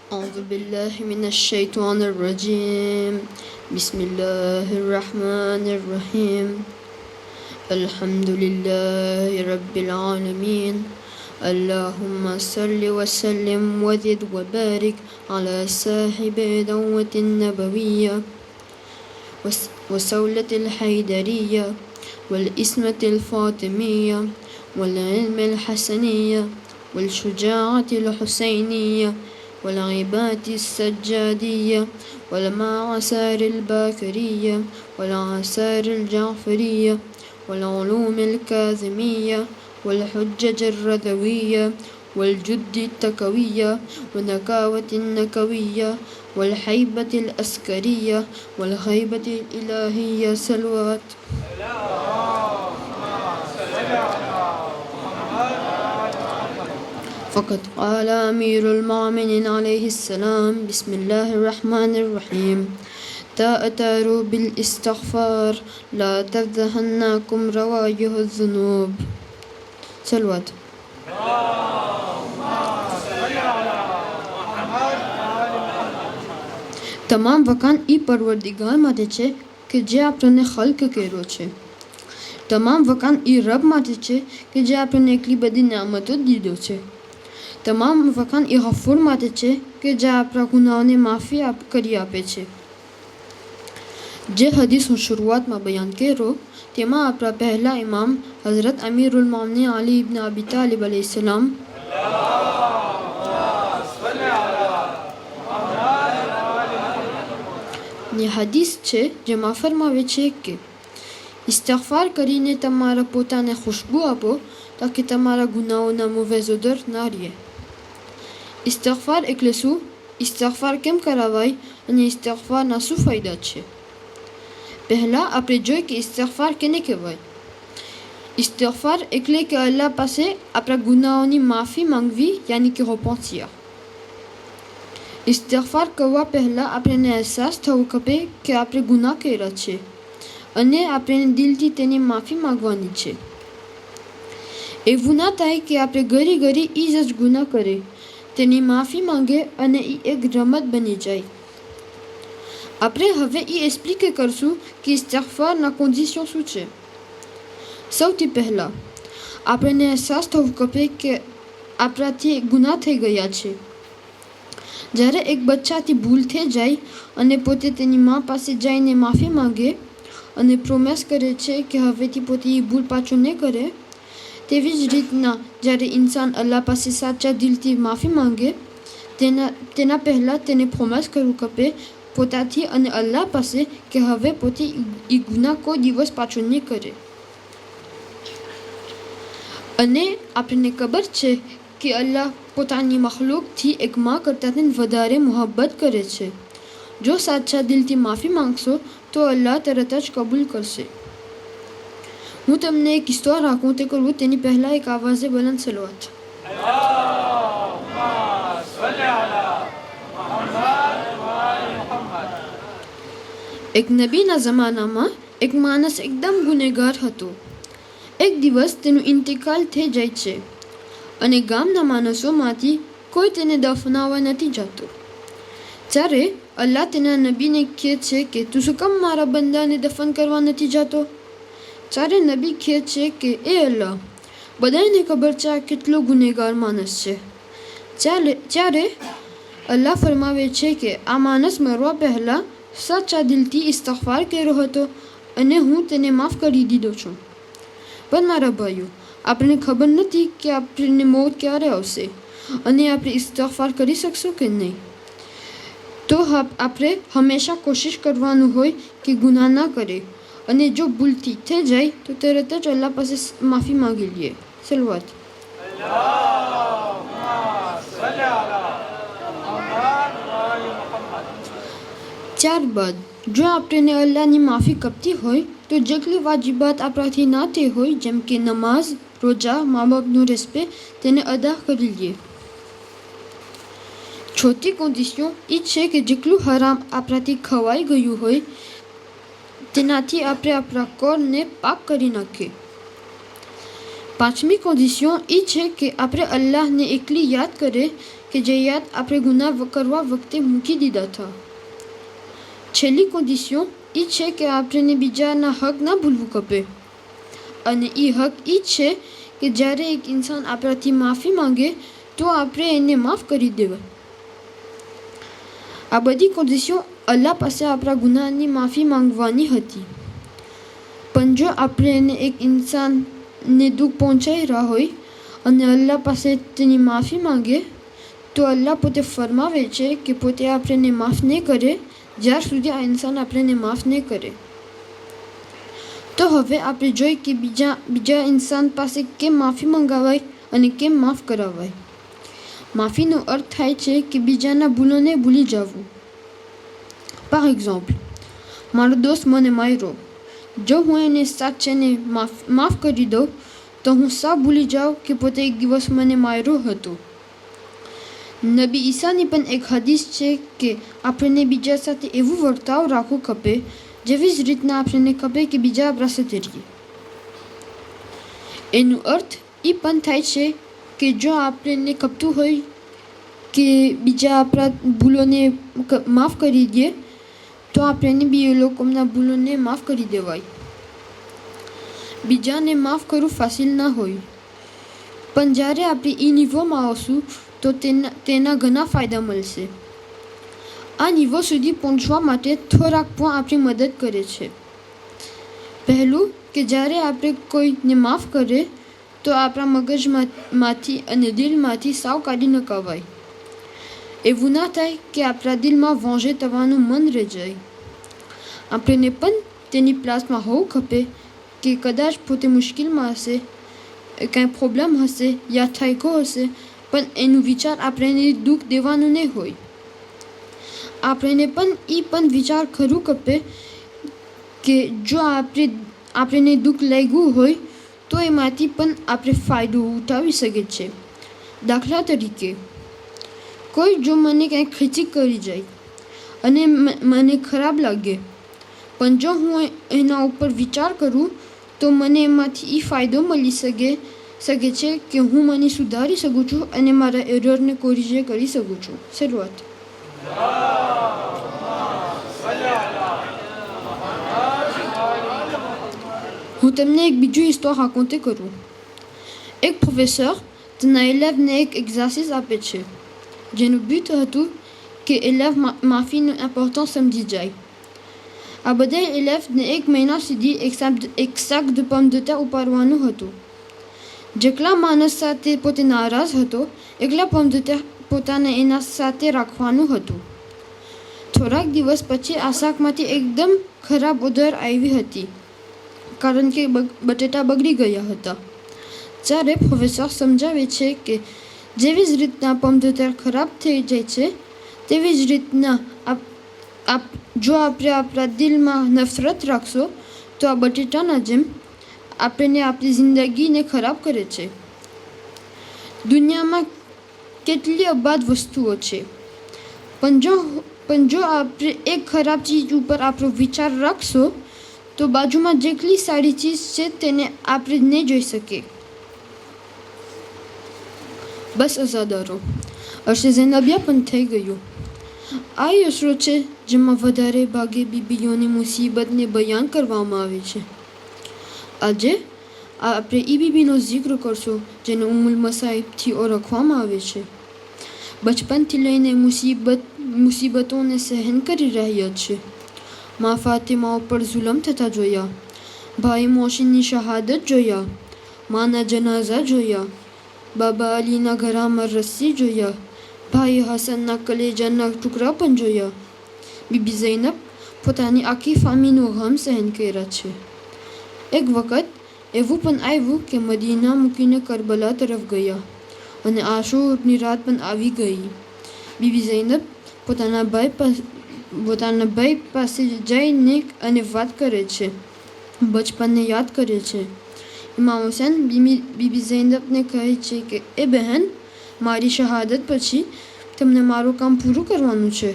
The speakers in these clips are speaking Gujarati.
أعوذ بالله من الشيطان الرجيم بسم الله الرحمن الرحيم الحمد لله رب العالمين اللهم صل وسلم وزد وبارك على صاحب دعوة النبوية وسولة الحيدرية والإسمة الفاطمية والعلم الحسنية والشجاعة الحسينية والعباد السجادية والمعاصر الباكرية والعصار الجعفرية والعلوم الكاظمية والحجج الرضوية والجد التكوية والنكاوة النكوية والحيبة الأسكرية والخيبة الإلهية سلوات. فقد قال أمير المؤمنين عليه السلام بسم الله الرحمن الرحيم تأتروا بالاستغفار لا تفضحنكم روايه الذنوب. سلوات. તમામ વખાણ ઈ પરવરદિગાર માટે છે કે જે આપણને ખલ્ક કર્યો છે. તમામ વખાણ ઈ રબ માટે છે કે જે આપણને એટલી બધી નિયામતો દીધો છે. તમામ વખાણ એ ગફૂર માટે છે કે જે આપણા ગુનાઓને માફી કરી આપે છે. જે હદીસ હું શરૂઆતમાં બયાન કર્યો તેમાં આપણા પહેલા ઇમામ હઝરત અમીરુલ મોમિનીન અલી ઇબ્ન અબી તાલિબ અલૈહિસ્સલામ ની હદીસ છે જેમાં ફરમાવે છે કે ઇસ્તિગફાર કરીને તમારા પોતાને ખુશ્બુ આપો તાકે તમારા ગુનાઓના મુવેઝોદર ના રહે. ઇસ્તિગફાર એટલે શું, ઇસ્તિગફાર કેમ કરાવાય અને ઇસ્તિગફારના શું ફાયદા છે? પહેલાં આપણે જોઈએ કે ઇસ્તિગફાર કેને કહેવાય. ઇસ્તિગફાર એટલે કે અલ્લાહ પાસે આપણા ગુનાઓની માફી માંગવી યાની કે repentir. ઇસ્તિગફાર કરવા પહેલાં આપણને અહેસાસ થવો ખપે કે આપણે ગુનાહ કર્યા છે અને આપણે દિલથી તેની માફી માંગવાની છે. એવું ના થાય કે આપણે ઘડી ઘડી ઈ જ ગુનાહ કરે, તેની માફી માંગે અને એ એક રમત બની જાય. આપણે હવે એ એક્સપ્લિકે કરશું કે ઇસ્તિગફારના કન્ડિશન શું છે. સૌથી પહેલાં આપણને અહેસાસ થવું ખપે કે આપણાથી ગુનાહ થઈ ગયા છે. જ્યારે એક બચ્ચાથી ભૂલ થઈ જાય અને પોતે તેની મા પાસે જઈને માફી માંગે અને પ્રોમિસ કરે છે કે હવેથી પોતે એ ભૂલ પાછું નહીં કરે, તેવી જ રીતના જ્યારે ઇન્સાન અલ્લાહ પાસે સાચા દિલથી માફી માંગે તેના પહેલાં તેને પ્રોમિસ કરવું ખપે પોતાથી અને અલ્લાહ પાસે કે હવે પોતે એ ગુનાહ કોઈ દિવસ પાછો નહીં કરે. અને આપણને ખબર છે કે અલ્લાહ પોતાની મખલૂકથી એક માં કરતાં વધારે મોહબ્બત કરે છે. જો સાચા દિલથી માફી માંગશો તો અલ્લાહ તરત જ કબૂલ કરશે. હું તમને એક કિસ્સો રાખું તે કરું તેની પહેલાં એક આવાજે બુલંદ સલવાત. એક નબીના જમાનામાં એક માણસ એકદમ ગુનેગાર હતો. એક દિવસ તેનું ઇન્તિકાલ થઈ જાય છે અને ગામના માણસોમાંથી કોઈ તેને દફનાવવા નથી જતો. ત્યારે અલ્લાહ તેના નબીને કહે છે કે તું શું કામ મારા બંદાને દફન કરવા નથી જતો? ત્યારે નબી કહે છે કે એ અલ્લાહ, બધાને ખબર છે આ કેટલો ગુનેગાર માણસ છે. ત્યારે અલ્લાહ ફરમાવે છે કે આ માણસ મરવા પહેલાં સાચા દિલથી ઇસ્તિગફાર કર્યો હતો અને હું તેને માફ કરી દીધો છું. પણ મારા ભાઈઓ, આપણને ખબર નથી કે આપણને મોત ક્યારે આવશે અને આપણે ઇસ્તિગફાર કરી શકશું કે નહીં. તો આપણે હંમેશા કોશિશ કરવાનું હોય કે ગુનાહ ના કરે અને જો ભૂલથી થઈ જાય તો તરત જ અલ્લાહ પાસે માફી માંગી લઈએ. સલવાત. ત્યારબાદ જો આપણને અલ્લાહની માફી કપતી હોય તો જેટલી વાજિબાત આપણાથી ના થઈ હોય જેમ કે નમાઝ, રોજા, મા બાપનું રેસ્પેક્ટ તેને અદા કરી લઈએ. ચોથી કન્ડિશન એ છે કે જેટલું હરામ આપણાથી ખવાઈ ગયું હોય તેનાથી આપણે આપણા કોરને પાક કરી નાખીએ. પાંચમી કન્ડિશન એ છે કે આપણે અલ્લાહને એકલી યાદ કરે કે જે યાદ આપણે ગુના કરવા વખતે મૂકી દીધા હતા. છેલ્લી કન્ડિશન એ છે કે આપણે બીજાના હક ના ભૂલવું ખપે, અને એ હક એ છે કે જ્યારે એક ઇન્સાન આપણાથી માફી માંગે તો આપણે એને માફ કરી દેવા. આ બધી કન્ડિશન અલ્લાહ પાસે આપણા ગુનાની માફી માંગવાની હતી. પણ જો આપણે એને એક ઇન્સાનને દુઃખ પહોંચાડી રહ્યા હોય અને અલ્લાહ પાસે તેની માફી માંગે તો અલ્લાહ પોતે ફરમાવે છે કે પોતે આપણને માફ નહીં કરે જ્યાર સુધી આ ઇન્સાન આપણને માફ નહીં કરે. તો હવે આપણે જોઈએ કે બીજા ઇન્સાન પાસે કેમ માફી મંગાવાય અને કેમ માફ કરાવાય. માફીનો અર્થ થાય છે કે બીજાના ભૂલોને ભૂલી જવું. par exemple, મારો દોસ્ત મને માર્યો, જો હું એને સાચેને માફ કરી દઉં તો હું સાવ ભૂલી જાઉં કે પોતે એક દિવસ મને માર્યો હતો. નબી ઈસાની પણ એક હદીસ છે કે આપણને બીજા સાથે એવું વર્તાવ રાખવું ખપે જેવી જ રીતના આપણને ખપે કે બીજા આપણા સાથે રહીએ. એનો અર્થ એ પણ થાય છે કે જો આપણને ખપતું હોય કે બીજા આપણા ભૂલોને માફ કરી દે તો આપણે બી એ લોકોના ભૂલોને માફ કરી દેવાય. બીજાને માફ કરવું ફાસિલ ના હોય, પણ જ્યારે આપણે એ નિવોમાં આવશું તો તેના ઘણા ફાયદા મળશે. આ નિવો સુધી પહોંચવા માટે થોડાક પણ આપણી મદદ કરે છે. પહેલું કે જ્યારે આપણે કોઈને માફ કરે તો આપણા મગજમાંથી અને દિલમાંથી સાવ કાઢી ન કવાય. એવું ના થાય કે આપણા દિલમાં વોંઝે થવાનું મન રહી જાય. આપણને પણ તેની પ્લાસમાં હોવું ખપે કે કદાચ પોતે મુશ્કેલમાં હશે, કાંઈ પ્રોબ્લેમ હશે યા થાયકો હશે, પણ એનું વિચાર આપણને દુઃખ દેવાનું નહીં હોય. આપણને પણ વિચાર કરવું ખપે કે જો આપણને દુઃખ લાગ્યું હોય તો એમાંથી પણ આપણે ફાયદો ઉઠાવી શકીએ છીએ. દાખલા તરીકે, કોઈ જો મને કંઈક ખીચી કરી જાય અને મને ખરાબ લાગે, પણ જો હું એના ઉપર વિચાર કરું તો મને એમાંથી એ ફાયદો મળી શકે છે કે હું મને સુધારી શકું છું અને મારા એરરને કોરિજે કરી શકું છું. શરૂઆત. હું તમને એક બીજું હિસ્સો raconter કરું. એક પ્રોફેસર તેના એલેવને એક એક્ઝરસાઇઝ આપે છે જેનું બુટ હતું કે એલેવ માફીનું ઇમ્પોર્ટન્સ સમજી જાય. આ બધા એલેવને 1 મહિના સુધી એક સાક de pomme de terre ઉપાડવાનું હતું. જેટલા માણસ સાથે પોતે નારાજ હતો એટલા pomme de terre પોતાને એના સાથે રાખવાનું હતું. થોડાક દિવસ પછી આ શાકમાંથી એકદમ ખરાબ ઓડર આવી હતી કારણ કે બટેટા બગડી ગયા હતા. જ્યારે પ્રોફેસર સમજાવે છે કે જેવી જ રીતના pomme de terre ખરાબ થઈ જાય છે તેવી જ રીતના જો આપણે આપણા દિલમાં નફરત રાખશો તો આ બટેટાના જેમ આપણને આપણી જિંદગીને ખરાબ કરે છે. દુનિયામાં કેટલી અબાધ વસ્તુઓ છે, પણ જો આપણે એક ખરાબ ચીજ ઉપર આપણો વિચાર રાખશો તો બાજુમાં જેટલી સારી ચીજ છે તેને આપણે નહીં જોઈ શકીએ. બસ અઝાદારો, અરશે ઝૈનબિયા પણ થઈ ગયું. આ અસરો છે જેમાં વધારે ભાગે બીબીઓની મુસીબતને બયાન કરવામાં આવે છે. આજે આપણે એ બીબીનો જિક્ર કરશું જેને ઉમ્મુલ મસાઈબથી ઓળખવામાં આવે છે. બચપનથી લઈને મુસીબતોને સહન કરી રહ્યા છે. મા ફાતિમા ઉપર જુલમ થતા જોયા, ભાઈ મોશીનની શહાદત જોયા, માના જનાઝા જોયા, બાબા અલીના ઘરામાં રસ્સી જોયા, ભાઈ હસનના કલેજાના ટુકડા પણ જોયા. બીબી ઝૈનબ પોતાની આખી ફામીનું ગમ સહન કર્યા છે. એક વખત એવું પણ આવ્યું કે મદીના મૂકીને કરબલા તરફ ગયા અને આશુરની રાત પણ આવી ગઈ. બીબી ઝૈનબ પોતાના ભાઈ પાસે જઈને અને વાત કરે છે, બચપનને યાદ કરે છે. ઇમામ હુસૈન બીબી ઝૈનબને કહે છે કે એ બહેન, મારી શહાદત પછી તમને મારું કામ પૂરું કરવાનું છે.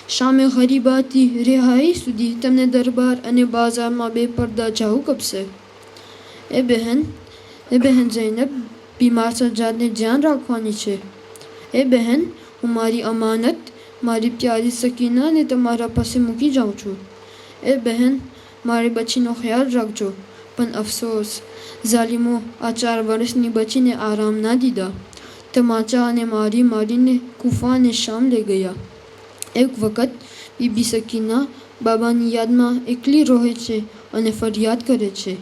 શામે ગરીબાથી રિહાઈ સુધી તમને દરબાર અને બાજારમાં બેપરદા જવું ગમશે. એ બહેન ઝૈનબ, બીમાર સજ્જાદને ધ્યાન રાખવાની છે. એ બહેન, હું મારી અમાનત, મારી પ્યારી સકીનાને તમારા પાસે મૂકી જાઉં છું. એ બહેન, મારી બચ્ચીનો ખ્યાલ રાખજો. પણ અફસોસ, ઝાલિમો આ 4 વર્ષની બચ્ચીને આરામ ના દીધા. તમાચા અને મારીને કૂફા અને શામ લઈ ગયા. એક વખત બીબી સકીના બાબાની યાદમાં એકલી રોહે છે અને ફરિયાદ કરે છે.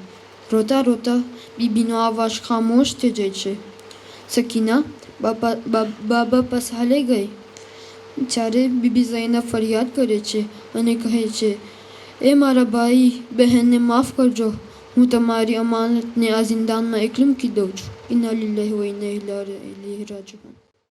રોતા રોતા બીબીનો અવાજ ખામોશ થઈ જાય છે. સકીના બાબા પાસે હાલી ગઈ. જ્યારે બીબી ઝૈનબ ફરિયાદ કરે છે અને કહે છે, એ મારા ભાઈ બહેનને માફ કરજો, હું તમારી અમાનતને આ ઝિંદાનમાં એકલી મૂકી દઉં છું. ઇન્ના લિલ્લાહિ વ ઇન્ના ઇલૈહિ રાજિઉન.